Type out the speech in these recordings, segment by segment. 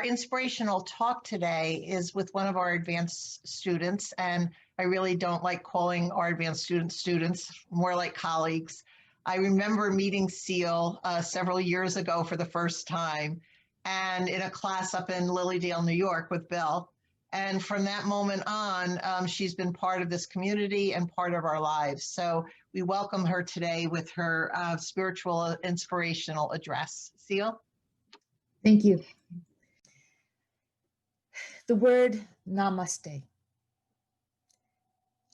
Our inspirational talk today is with one of our advanced students, and I really don't like calling our advanced students, more like colleagues. I remember meeting Seal several years ago for the first time, and in a class up in Lilydale, New York with Bill. And from that moment on, she's been part of this community and part of our lives. So we welcome her today with her spiritual inspirational address. Seal? Thank you. The word namaste.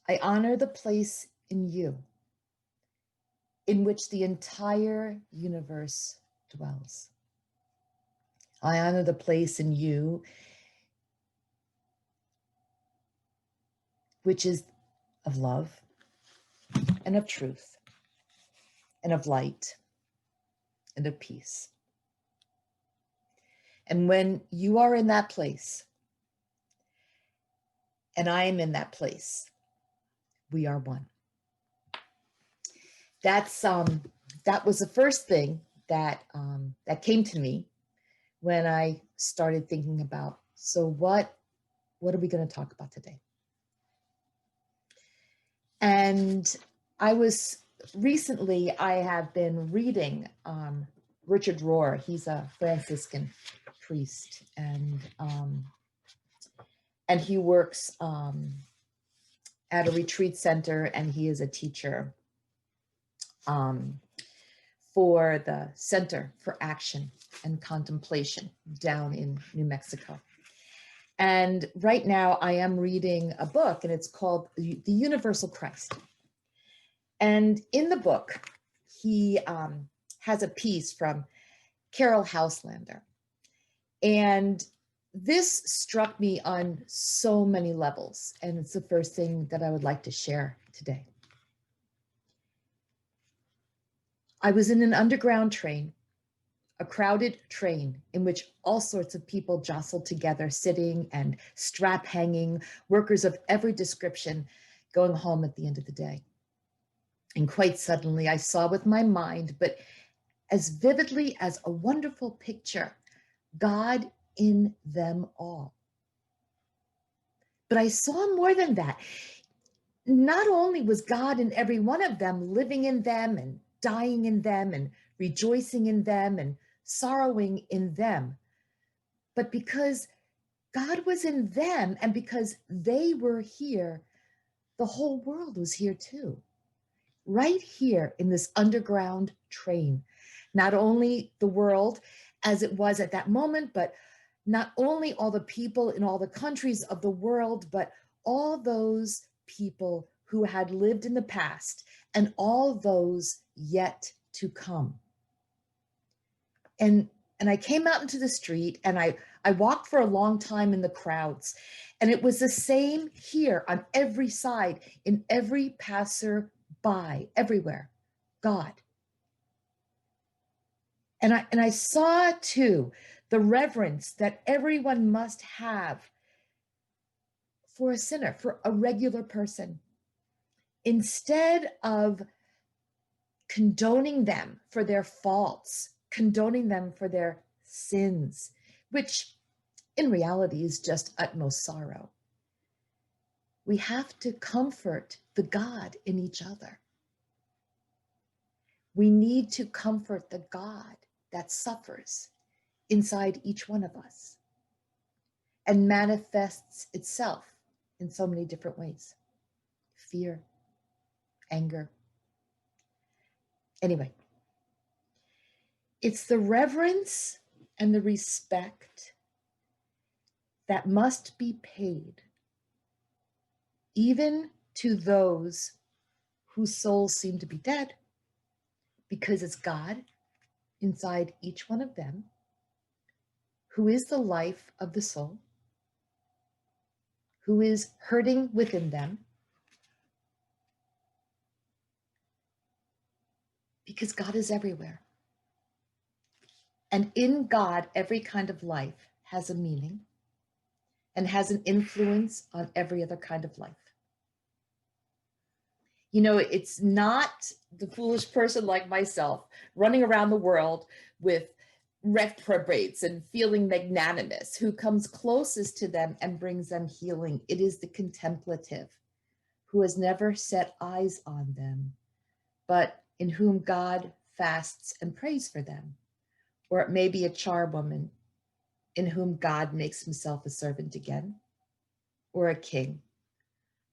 I honor the place in you in which the entire universe dwells. I honor the place in you which is of love and of truth and of light and of peace. And when you are in that place, and I am in that place, we are one. That was the first thing that came to me when I started thinking about, so what are we going to talk about today? And I have been reading Richard Rohr. He's a Franciscan priest, and he works at a retreat center, and he is a teacher for the Center for Action and Contemplation down in New Mexico. And right now I am reading a book, and it's called The Universal Christ. And in the book, he has a piece from Carol Houselander. And this struck me on so many levels, and it's the first thing that I would like to share today. I was in an underground train, a crowded train in which all sorts of people jostled together, sitting and strap hanging, workers of every description going home at the end of the day. And quite suddenly I saw with my mind, but as vividly as a wonderful picture, God in them all. But I saw more than that. Not only was God in every one of them, living in them and dying in them and rejoicing in them and sorrowing in them, but because God was in them and because they were here, the whole world was here too. Right here in this underground train. Not only the world as it was at that moment, but not only all the people in all the countries of the world, but all those people who had lived in the past and all those yet to come. And I came out into the street, and I walked for a long time in the crowds, and it was the same here on every side, in every passer-by, everywhere, God. And I saw too the reverence that everyone must have for a sinner, for a regular person. Instead of condoning them for their faults, condoning them for their sins, which in reality is just utmost sorrow, we have to comfort the God in each other. We need to comfort the God that suffers inside each one of us and manifests itself in so many different ways. Fear, anger. Anyway, it's the reverence and the respect that must be paid even to those whose souls seem to be dead, because it's God inside each one of them who is the life of the soul, who is hurting within them, because God is everywhere. And in God, every kind of life has a meaning and has an influence on every other kind of life. You know, it's not the foolish person like myself running around the world with reprobates and feeling magnanimous, who comes closest to them and brings them healing. It is the contemplative who has never set eyes on them, but in whom God fasts and prays for them. Or it may be a charwoman in whom God makes himself a servant again, or a king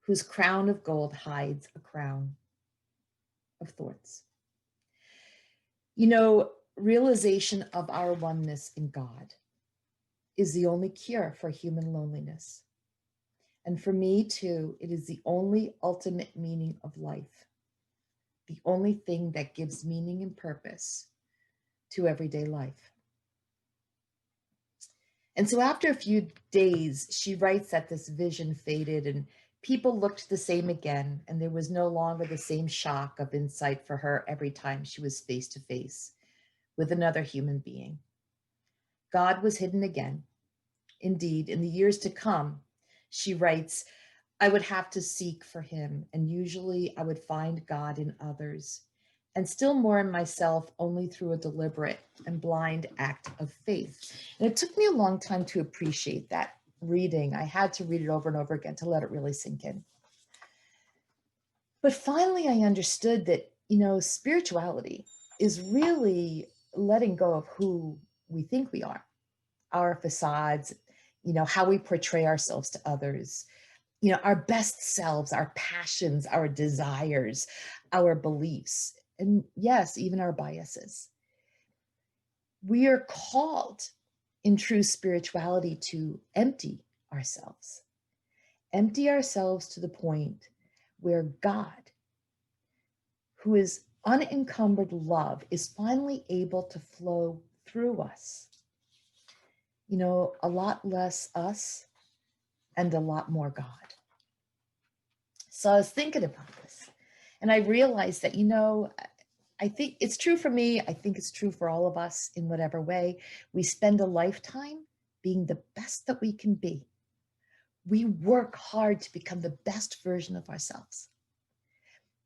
whose crown of gold hides a crown of thorns. You know, realization of our oneness in God is the only cure for human loneliness. And for me too, it is the only ultimate meaning of life, the only thing that gives meaning and purpose to everyday life. And so after a few days, she writes that this vision faded and people looked the same again, and there was no longer the same shock of insight for her every time she was face to face with another human being. God was hidden again. Indeed, in the years to come, she writes, I would have to seek for him, and usually I would find God in others, and still more in myself only through a deliberate and blind act of faith. And it took me a long time to appreciate that reading. I had to read it over and over again to let it really sink in. But finally, I understood that, you know, spirituality is really letting go of who we think we are, our facades, you know, how we portray ourselves to others, you know, our best selves, our passions, our desires, our beliefs, and yes, even our biases. We are called in true spirituality to empty ourselves to the point where God, who is unencumbered love, is finally able to flow through us. You know, a lot less us and a lot more God. So I was thinking about this and I realized that, you know, I think it's true for me. I think it's true for all of us in whatever way. We spend a lifetime being the best that we can be. We work hard to become the best version of ourselves.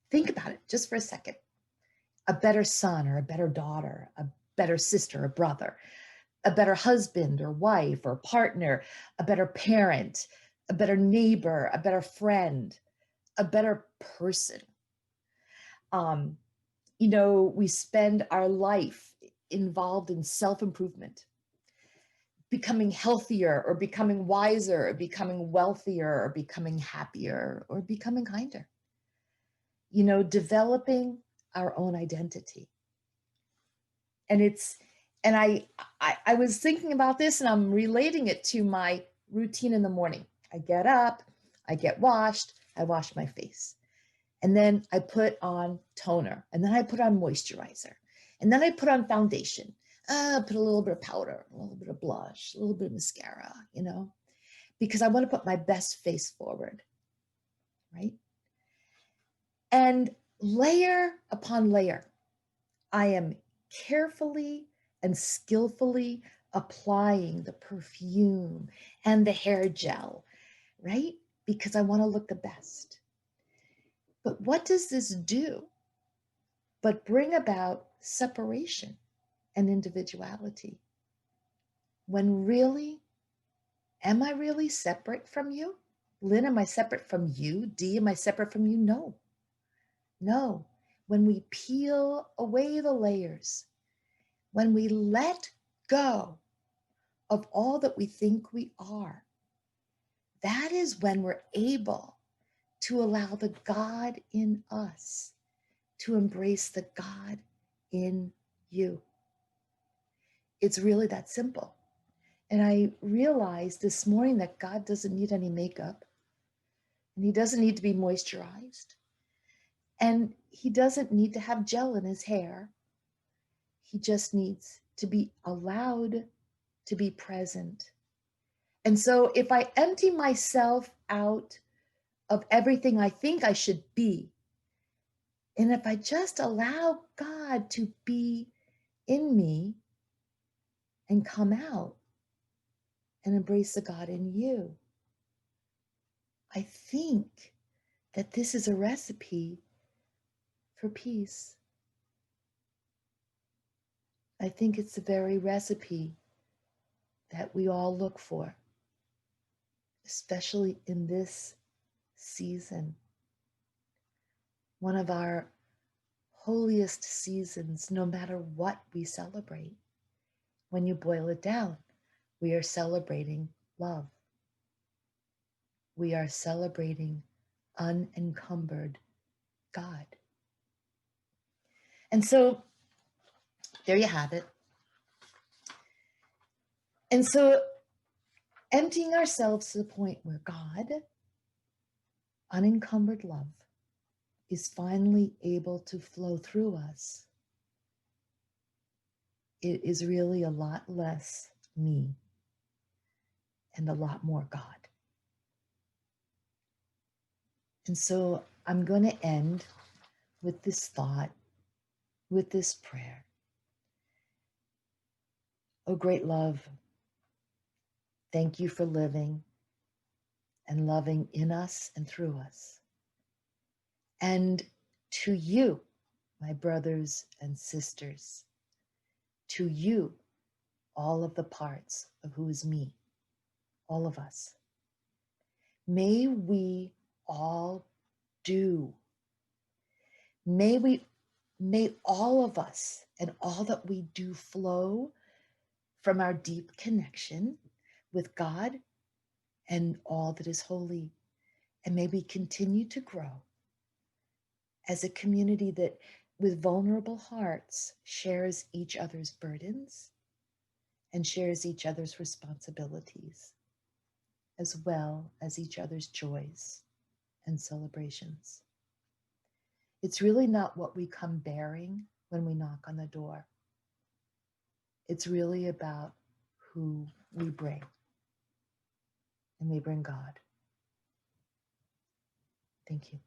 Think about it just for a second. A better son or a better daughter, a better sister or brother, a better husband or wife or partner, a better parent, a better neighbor, a better friend, a better person. You know, we spend our life involved in self-improvement, becoming healthier or becoming wiser or becoming wealthier or becoming happier or becoming kinder. You know, developing our own identity. And I was thinking about this and I'm relating it to my routine in the morning. I get up, I get washed, I wash my face. And then I put on toner, and then I put on moisturizer, and then I put on foundation. Put a little bit of powder, a little bit of blush, a little bit of mascara, you know, because I want to put my best face forward, right? And layer upon layer, I am carefully and skillfully applying the perfume and the hair gel, right? Because I want to look the best. But what does this do but bring about separation and individuality? When really, am I really separate from you? Lynn, am I separate from you? Dee, am I separate from you? No, no. When we peel away the layers, when we let go of all that we think we are, that is when we're able to allow the God in us to embrace the God in you. It's really that simple. And I realized this morning that God doesn't need any makeup, and he doesn't need to be moisturized, and he doesn't need to have gel in his hair. He just needs to be allowed to be present. And so if I empty myself out of everything I think I should be, and if I just allow God to be in me and come out and embrace the God in you, I think that this is a recipe for peace. I think it's the very recipe that we all look for, especially in this season, one of our holiest seasons, no matter what we celebrate. When you boil it down, we are celebrating love. We are celebrating unencumbered God. And so there you have it. And so emptying ourselves to the point where God, unencumbered love, is finally able to flow through us, it is really a lot less me and a lot more God. And so I'm going to end with this thought, with this prayer. Oh, great love, thank you for living and loving in us and through us. And to you, my brothers and sisters, to you, all of the parts of who is me, all of us, may we all do. May all of us and all that we do flow from our deep connection with God and all that is holy. And may we continue to grow as a community that, with vulnerable hearts, shares each other's burdens and shares each other's responsibilities, as well as each other's joys and celebrations. It's really not what we come bearing when we knock on the door. It's really about who we bring. And we bring God. Thank you.